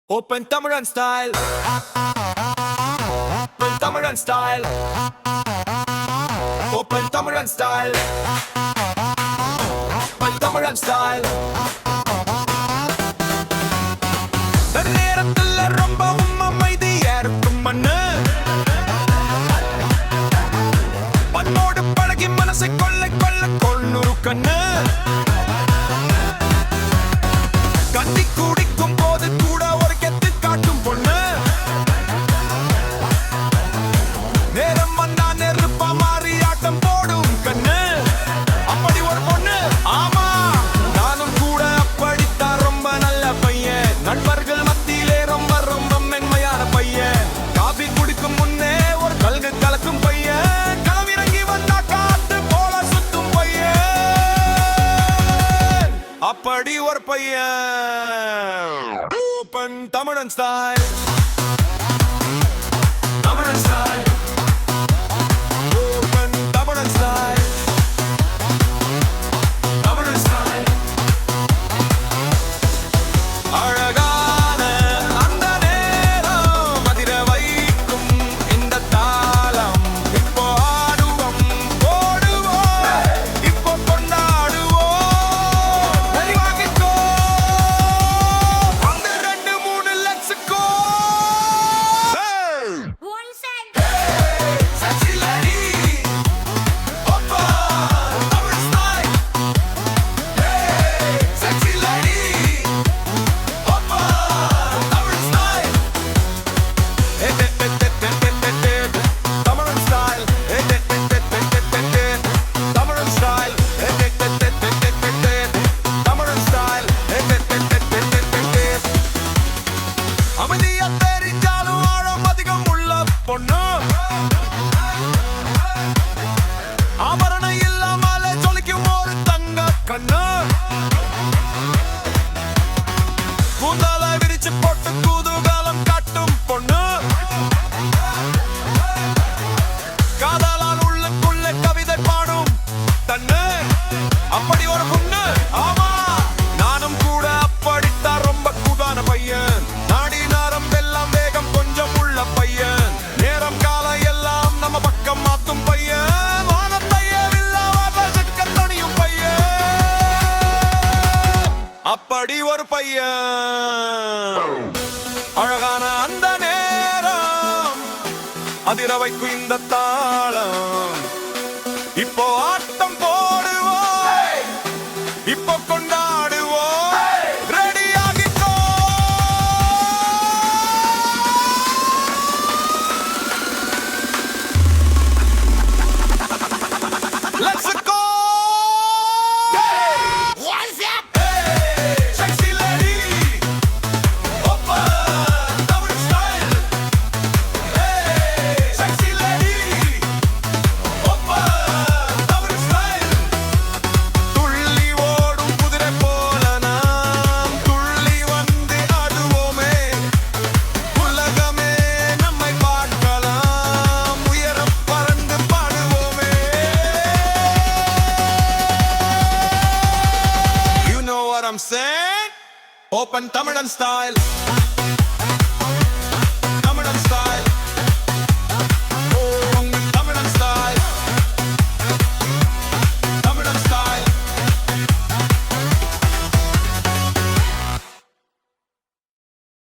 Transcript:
Open Tamaran style. Open Tamaran style. Open Tamaran style. Open Tamaran style. நேரத்துல ரொம்பவும் அமைதியா இருக்கும் மண்ணு பண்ணோடு பழகி மனசை கொள்ளை கொள்ள கொள்ளுரு கண்ணு கட்டி குடிக்கும் போது கூட ஒரு கெத்து காட்டும் பொண்ணு நேரம் வந்தா நெருப்பா மாறி ஆட்டம் போடும் கண்ணு அப்படி ஒரு பொண்ணு ஆமா நானும் கூட அப்படித்தான் ரொம்ப நல்ல பையன் நண்பர்கள் மத்தியிலே ரொம்ப ரொம்ப மென்மையான பையன் காபி குடிக்கும் முன்னே ஒரு கல்கு கலக்கும் பையன் களமிறங்கி வந்தா காத்து போல சுத்தும் பையன் அப்படி ஒரு பையன் Open Tamaran style. Tamaran style. Open Tamaran style. Tamaran style. அழகான அந்த நேரம் அதிர வைக்கும் இந்த தாளம் இப்போ ஆடுவோம் போடுவோம் இப்போ கொண்டாடுவோம் வாங்கிக்கோ அந்த 2 3 let's go One sec. sexy lady Oppa Tamaran style sexy lady Oppa Tamaran style Tamaran style Tamaran style Tamaran style அமைதியா தெரிஞ்சாலும் ஆழம் அதிகம் உள்ள பொண்ணு ஆபரணம் இல்லாமல ஜொலிக்கும் ஒரு தங்க கண்ணு கூந்தால விரிச்சு போட்டு குதூகலம் காட்டும் பொண்ணு காதலால் உள்ளுக்குள்ள கவிதை பாடும் தன்னு அப்படி ஒரு பொண்ணு ஆமா நானும் கூட அப்படித்தான் ரொம்ப கூதான பையன் நாடி நாரம் எல்லாம் வேகம் கொஞ்சம் உள்ள பையன் நேரம் காலம் எல்லாம் நம்ம பக்கம் மாத்தும் பையன் வானத்தையே தனியும் பையன் அப்படி ஒரு பையன் அழகான அந்த நேரம் அதிர வைக்கும் இந்த தாளம் இப்போ ஆட்டம் போடுவோம் இப்போ கொண்டாடுவோம் ரெடி ஆகிக்கோ let's go One sec. sexy lady Oppa Tamaran style sexy lady Oppa Tamaran style துள்ளி ஓடும் குதிரை போல நாம் துள்ளி வந்து ஆடுவோமே உலகமே நம்மை பார்க்கலாம் உயரம் பறந்து பாடுவோமே You know what I'm saying? Open Tamaran style